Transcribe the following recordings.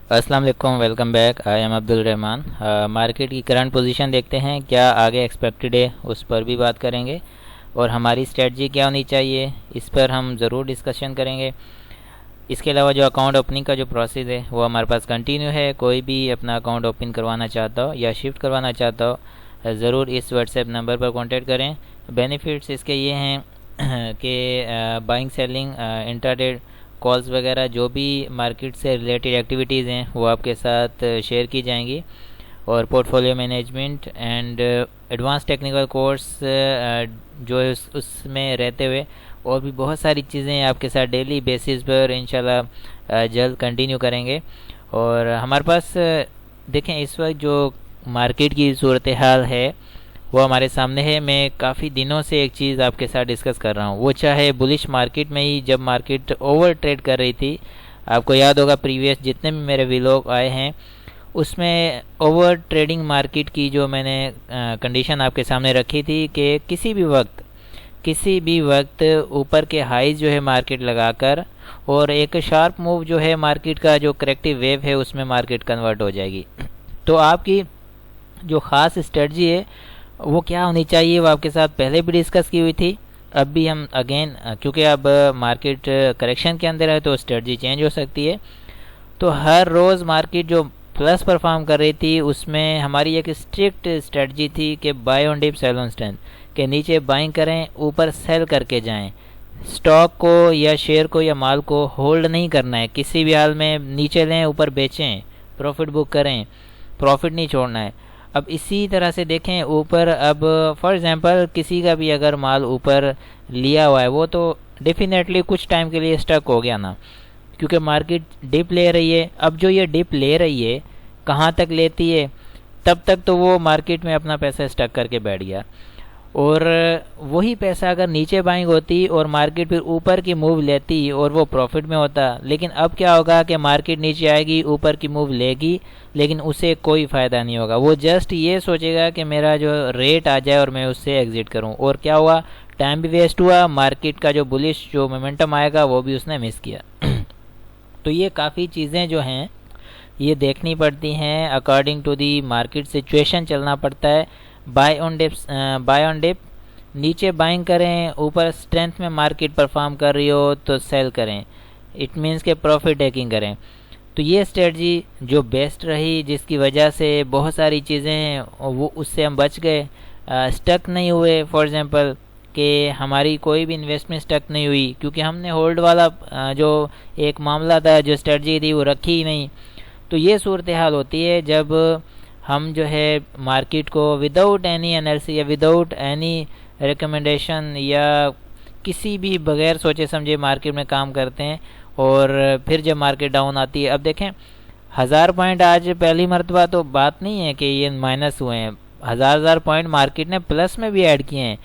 अस्सलाम वालेकुम, welcome back. I am Abdul Rahman. Market की करंट पोजीशन देखते हैं, क्या आगे एक्सपेक्टेड है उस पर भी बात करेंगे और हमारी स्ट्रेटजी क्या होनी चाहिए इस पर हम ज़रूर डिस्कशन करेंगे। इसके अलावा जो अकाउंट ओपनिंग का जो प्रोसेस है वो हमारे पास कंटिन्यू है। कोई भी अपना अकाउंट ओपन करवाना चाहता हो या शिफ्ट करवाना चाहता हो ज़रूर इस व्हाट्सएप नंबर पर कॉन्टेक्ट करें। बेनिफिट्स इसके ये हैं कि बाइंग सेलिंग इंट्राडे कॉल्स वगैरह जो भी मार्केट से रिलेटेड एक्टिविटीज़ हैं वो आपके साथ शेयर की जाएंगी, और portfolio management and advance technical course जो है उसमें रहते हुए और भी बहुत सारी चीज़ें आपके साथ डेली बेसिस पर इंशाल्लाह जल्द कंटिन्यू करेंगे। और हमारे पास देखें इस वक्त जो मार्केट की सूरत हाल है वो हमारे सामने है। मैं काफ़ी दिनों से एक चीज़ आपके साथ डिस्कस कर रहा हूँ, वो चाहे बुलिश मार्केट में ही जब मार्केट ओवर ट्रेड कर रही थी। आपको याद होगा प्रीवियस जितने भी मेरे व्लॉग आए हैं उसमें ओवर ट्रेडिंग मार्केट की जो मैंने कंडीशन आपके सामने रखी थी कि किसी भी वक्त ऊपर के हाइज जो है मार्केट लगाकर और एक शार्प मूव जो है मार्केट का जो करेक्टिव वेव है उसमें मार्केट कन्वर्ट हो जाएगी। तो आपकी जो ख़ास स्ट्रेटजी है वो क्या होनी चाहिए वो आपके साथ पहले भी डिस्कस की हुई थी। अब भी हम अगेन, क्योंकि अब मार्केट करेक्शन के अंदर है तो स्ट्रेटजी चेंज हो सकती है। तो हर रोज़ मार्केट जो प्लस परफॉर्म कर रही थी उसमें हमारी एक स्ट्रिक्ट स्ट्रेटजी थी कि buy on dip sell on strength, के नीचे बाइंग करें ऊपर सेल करके जाएं। स्टॉक को या शेयर को या माल को होल्ड नहीं करना है, किसी भी हाल में नीचे लें ऊपर बेचें, प्रॉफिट बुक करें, प्रॉफिट नहीं छोड़ना है। अब इसी तरह से देखें ऊपर, अब फॉर एग्जांपल किसी का भी अगर माल ऊपर लिया हुआ है वो तो डेफिनेटली कुछ टाइम के लिए स्टक हो गया ना, क्योंकि मार्केट डिप ले रही है। अब जो ये डिप ले रही है कहाँ तक लेती है, तब तक तो वो मार्केट में अपना पैसा स्टक करके बैठ गया, और वही पैसा अगर नीचे बाइंग होती और मार्केट फिर ऊपर की मूव लेती और वो प्रॉफिट में होता। लेकिन अब क्या होगा कि मार्केट नीचे आएगी, ऊपर की मूव लेगी, लेकिन उसे कोई फ़ायदा नहीं होगा। वो जस्ट ये सोचेगा कि मेरा जो रेट आ जाए और मैं उससे एग्जिट करूं, और क्या हुआ, टाइम भी वेस्ट हुआ, मार्केट का जो बुलिश जो मोमेंटम आएगा वो भी उसने मिस किया। तो ये काफ़ी चीज़ें जो हैं ये देखनी पड़ती हैं, according to the market situation चलना पड़ता है। बाय ऑन डिप नीचे बाइंग करें, ऊपर स्ट्रेंथ में मार्केट परफॉर्म कर रही हो तो सेल करें, इट मीन्स के प्रॉफिट टेकिंग करें। तो ये स्ट्रेटजी जो बेस्ट रही, जिसकी वजह से बहुत सारी चीज़ें हैं वो उससे हम बच गए, स्टक नहीं हुए। फॉर एग्जांपल कि हमारी कोई भी इन्वेस्टमेंट स्टक नहीं हुई क्योंकि हमने होल्ड वाला जो एक मामला था, जो स्ट्रेटजी थी वो रखी ही नहीं। तो ये सूरत हाल होती है जब हम जो है मार्केट को विदाउट एनी एनालिसिस या विदाउट एनी रिकमेंडेशन या किसी भी बगैर सोचे समझे मार्केट में काम करते हैं, और फिर जब मार्केट डाउन आती है, अब देखें 1000 पॉइंट आज पहली मरतबा तो बात नहीं है कि ये माइनस हुए हैं, हज़ार पॉइंट मार्केट ने प्लस में भी ऐड किए हैं।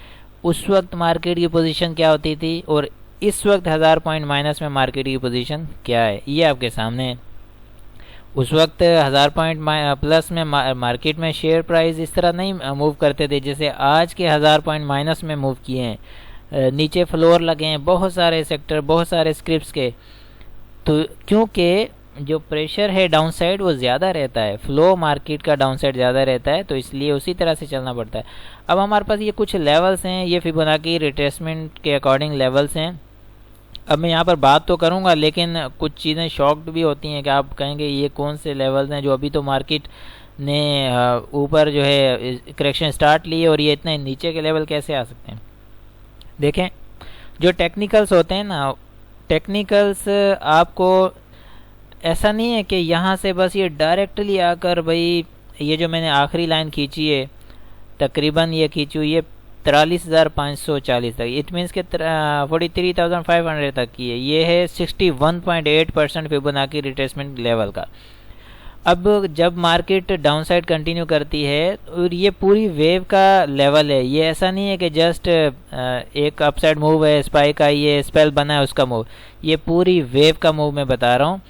उस वक्त मार्केट की पोजीशन क्या होती थी और इस वक्त 1000 पॉइंट माइनस में मार्केट की पोजीशन क्या है, ये आपके सामने है। उस वक्त 1000 पॉइंट प्लस में मार्केट में शेयर प्राइस इस तरह नहीं मूव करते थे जैसे आज के 1000 पॉइंट माइनस में मूव किए हैं। नीचे फ्लोर लगे हैं बहुत सारे सेक्टर, बहुत सारे स्क्रिप्ट्स के, तो क्योंकि जो प्रेशर है डाउन साइड वो ज़्यादा रहता है, फ्लो मार्केट का डाउन साइड ज़्यादा रहता है, तो इसलिए उसी तरह से चलना पड़ता है। अब हमारे पास ये कुछ लेवल्स हैं, ये फिबोनाची रिट्रेसमेंट के अकॉर्डिंग लेवल्स हैं। अब मैं यहाँ पर बात तो करूँगा लेकिन कुछ चीज़ें शॉक्ड भी होती हैं कि आप कहेंगे ये कौन से लेवल्स हैं जो अभी तो मार्केट ने ऊपर जो है करेक्शन स्टार्ट ली और ये इतने नीचे के लेवल कैसे आ सकते हैं। देखें जो टेक्निकल्स होते हैं ना, टेक्निकल्स आपको ऐसा नहीं है कि यहाँ से बस ये डायरेक्टली आकर भाई ये जो मैंने आखिरी लाइन खींची है तकरीबन ये खींची हुई है 43,540 तक, इट मीन्स के 43,500 तक की है। ये है 61.8% फिबोनाची रिट्रेसमेंट लेवल का। अब जब मार्केट डाउनसाइड कंटिन्यू करती है और ये पूरी वेव का लेवल है, ये ऐसा नहीं है कि जस्ट एक अपसाइड मूव है, स्पाइक आई है, स्पेल बना है उसका मूव, ये पूरी वेव का मूव मैं बता रहा हूँ।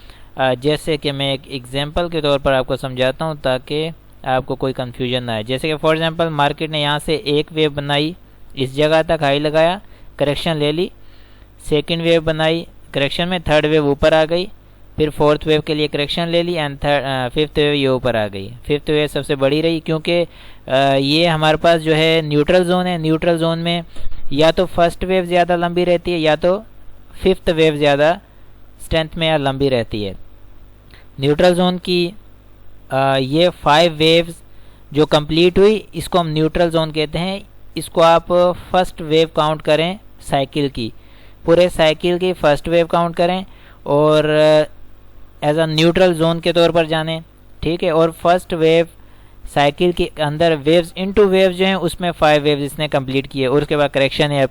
जैसे कि मैं एक एग्जांपल के तौर पर आपको समझाता हूँ ताकि आपको कोई कंफ्यूजन ना आए। जैसे कि फॉर एग्जांपल मार्केट ने यहाँ से एक वेव बनाई, इस जगह तक हाई लगाया, करेक्शन ले ली, सेकंड वेव बनाई, करेक्शन में थर्ड वेव ऊपर आ गई, फिर फोर्थ वेव के लिए करेक्शन ले ली एंड फिफ्थ वेव ये ऊपर आ गई। फिफ्थ वेव सबसे बड़ी रही क्योंकि ये हमारे पास जो है न्यूट्रल जोन है। न्यूट्रल जोन में या तो फर्स्ट वेव ज़्यादा लंबी रहती है या तो फिफ्थ वेव ज़्यादा स्ट्रेंथ में या लंबी रहती है। न्यूट्रल जोन की ये 5 वेव्स जो कंप्लीट हुई इसको हम न्यूट्रल जोन कहते हैं। इसको आप फर्स्ट वेव काउंट करें साइकिल की, पूरे साइकिल की फर्स्ट वेव काउंट करें और एज अ न्यूट्रल जोन के तौर पर जाने, ठीक है। और फर्स्ट वेव साइकिल के अंदर वेव्स इनटू वेव्स जो हैं उसमें 5 वेव्स इसने कंप्लीट किए और उसके बाद करेक्शन है।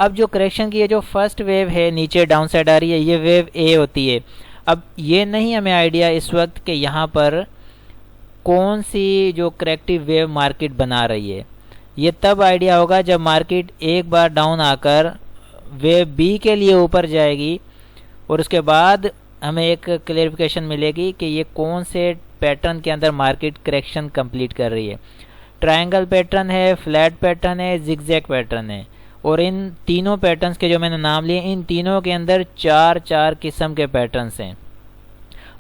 अब जो करेक्शन की है जो फर्स्ट वेव है नीचे डाउन साइड आ रही है, ये वेव ए होती है। अब ये नहीं हमें आइडिया इस वक्त कि यहाँ पर कौन सी जो करेक्टिव वेव मार्केट बना रही है। ये तब आइडिया होगा जब मार्केट एक बार डाउन आकर वेव बी के लिए ऊपर जाएगी और उसके बाद हमें एक क्लेरिफिकेशन मिलेगी कि ये कौन से पैटर्न के अंदर मार्केट करेक्शन कंप्लीट कर रही है। ट्रायंगल पैटर्न है, फ्लैट पैटर्न है, जिगजैग पैटर्न है। और इन तीनों पैटर्न्स के जो मैंने नाम लिए इन तीनों के अंदर 4 किस्म के पैटर्न्स हैं।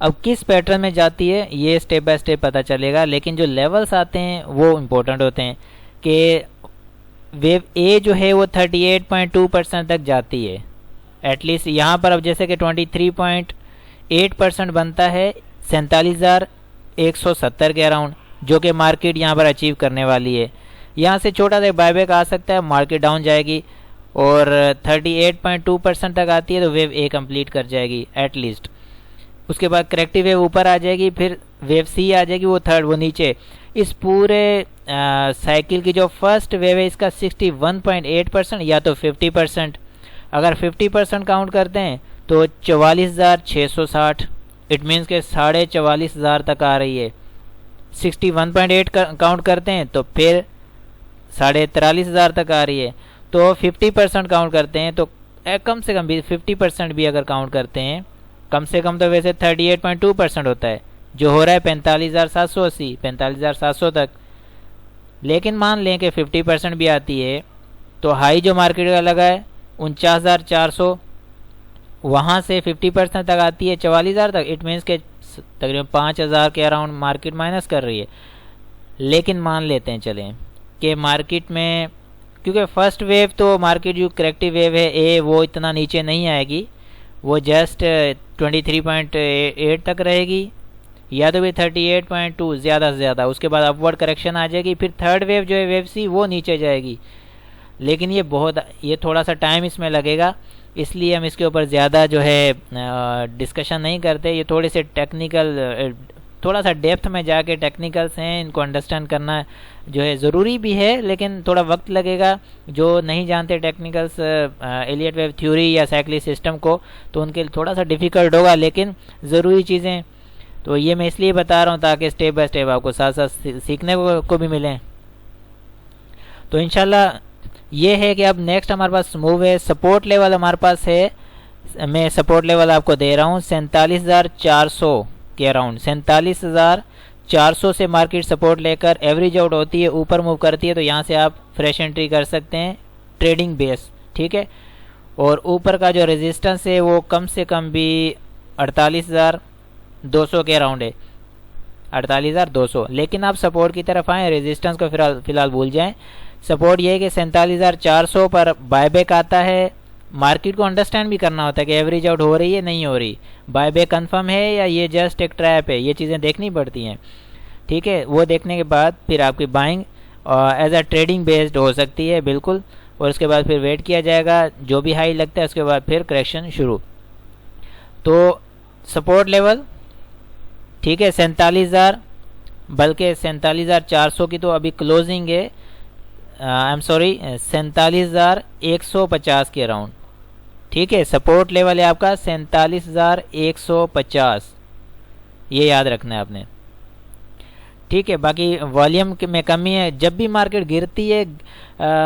अब किस पैटर्न में जाती है ये स्टेप बाय स्टेप पता चलेगा, लेकिन जो लेवल्स आते हैं वो इम्पोर्टेंट होते हैं कि वेव ए जो है वो 38.2% तक जाती है एटलीस्ट यहाँ पर। अब जैसे कि 23.8% बनता है 47,170 के अराउंड, जो कि मार्केट यहाँ पर अचीव करने वाली है। यहाँ से छोटा सा बायबैक आ सकता है, मार्केट डाउन जाएगी और 38.2% तक आती है तो वेव ए कंप्लीट कर जाएगी एटलीस्ट। उसके बाद करेक्टिव वेव ऊपर आ जाएगी, फिर वेव सी आ जाएगी, वो थर्ड, वो नीचे। इस पूरे साइकिल की जो फर्स्ट वेव है इसका 61.8% या तो 50%। अगर 50% काउंट करते हैं तो 44,660, इट मीन्स के 44,500 तक आ रही है। 61.8 काउंट करते हैं तो फिर 43,500 तक आ रही है। तो 50% काउंट करते हैं तो कम से कम भी 50% भी अगर काउंट करते हैं, कम से कम तो वैसे 38.2% होता है, जो हो रहा है 45,780, 45,700 तक। लेकिन मान लें कि 50% भी आती है तो हाई जो मार्केट का लगा है 49,400, वहाँ से 50% तक आती है 44,000 तक। इट मीन्स के तकरीबन 5,000 के अराउंड मार्केट माइनस कर रही है। लेकिन मान लेते हैं चलें कि मार्केट में, क्योंकि फर्स्ट वेव तो मार्केट जो करेक्टिव वेव है ए वो इतना नीचे नहीं आएगी, वो जस्ट 23.8 तक रहेगी या तो भी 38.2 ज़्यादा से ज़्यादा। उसके बाद अपवर्ड करेक्शन आ जाएगी, फिर थर्ड वेव जो है वेव सी वो नीचे जाएगी। लेकिन ये थोड़ा सा टाइम इसमें लगेगा, इसलिए हम इसके ऊपर ज़्यादा जो है डिस्कशन नहीं करते। ये थोड़े से टेक्निकल, थोड़ा सा डेप्थ में जाके टेक्निकल्स हैं, इनको अंडरस्टैंड करना जो है ज़रूरी भी है, लेकिन थोड़ा वक्त लगेगा। जो नहीं जानते टेक्निकल्स एलियट वेव थ्योरी या साइक्लिक सिस्टम को, तो उनके लिए थोड़ा सा डिफ़िकल्ट होगा, लेकिन ज़रूरी चीज़ें तो ये मैं इसलिए बता रहा हूँ ताकि स्टेप बाय स्टेप आपको साथ साथ सीखने को भी मिले। तो इंशाल्लाह ये है कि अब नेक्स्ट हमारे पास मूव है। सपोर्ट लेवल हमारे पास है, मैं सपोर्ट लेवल आपको दे रहा हूँ 47,400 के अराउंड। 47,400 से मार्केट सपोर्ट लेकर एवरेज आउट होती है, ऊपर मूव करती है, तो यहाँ से आप फ्रेश एंट्री कर सकते हैं ट्रेडिंग बेस, ठीक है। और ऊपर का जो रेजिस्टेंस है वो कम से कम भी 48,200 के अराउंड है, 48,200। लेकिन आप सपोर्ट की तरफ आएँ, रेजिस्टेंस को फिलहाल भूल जाएं। सपोर्ट ये है कि 47,400 पर बायबैक आता है। मार्केट को अंडरस्टैंड भी करना होता है कि एवरेज आउट हो रही है नहीं हो रही, बायबैक कंफर्म है या ये जस्ट एक ट्रैप है, ये चीज़ें देखनी पड़ती हैं, ठीक है। वो देखने के बाद फिर आपकी buying as a trading based हो सकती है बिल्कुल। और उसके बाद फिर वेट किया जाएगा, जो भी हाई लगता है उसके बाद फिर करेक्शन शुरू। तो सपोर्ट लेवल ठीक है 47,000, बल्कि 47,400 की तो अभी क्लोजिंग है, आई एम सॉरी 47,150 के अराउंड, ठीक है। सपोर्ट लेवल है आपका 47,150, ये याद रखना है आपने, ठीक है। बाकी वॉल्यूम में कमी है, जब भी मार्केट गिरती है,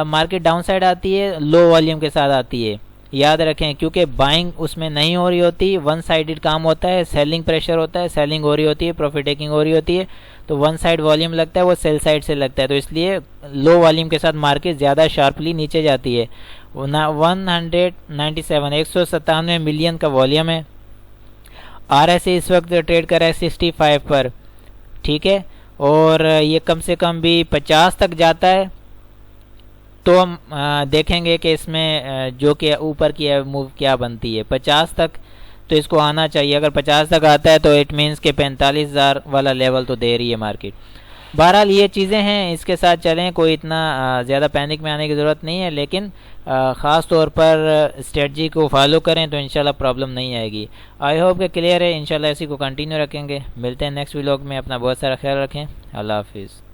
मार्केट डाउन साइड आती है, लो वॉल्यूम के साथ आती है, याद रखें, क्योंकि बाइंग उसमें नहीं हो रही होती, वन साइडेड काम होता है, सेलिंग प्रेशर होता है, सेलिंग हो रही होती है, प्रॉफिट टेकिंग हो रही होती है, तो वन साइड वॉल्यूम लगता है, वो सेल साइड से लगता है, तो इसलिए लो वॉल्यूम के साथ मार्केट ज़्यादा शार्पली नीचे जाती है। 197 197 मिलियन का वॉल्यूम है। RSI इस वक्त ट्रेड कर रहा है 65 पर, ठीक है, और ये कम से कम भी 50 तक जाता है तो हम देखेंगे कि इसमें जो कि ऊपर की मूव क्या बनती है। 50 तक तो इसको आना चाहिए। अगर 50 तक आता है तो इट मीन्स के 45,000 वाला लेवल तो दे रही है मार्केट। बहरहाल ये चीज़ें हैं, इसके साथ चलें, कोई इतना ज़्यादा पैनिक में आने की ज़रूरत नहीं है, लेकिन ख़ास तौर पर स्ट्रेटजी को फॉलो करें तो इंशाल्लाह प्रॉब्लम नहीं आएगी। आई होप कि क्लियर है। इंशाल्लाह इसी को कंटिन्यू रखेंगे। मिलते हैं नेक्स्ट व्लॉग में। अपना बहुत सारा ख्याल रखें। अल्लाह हाफिज़।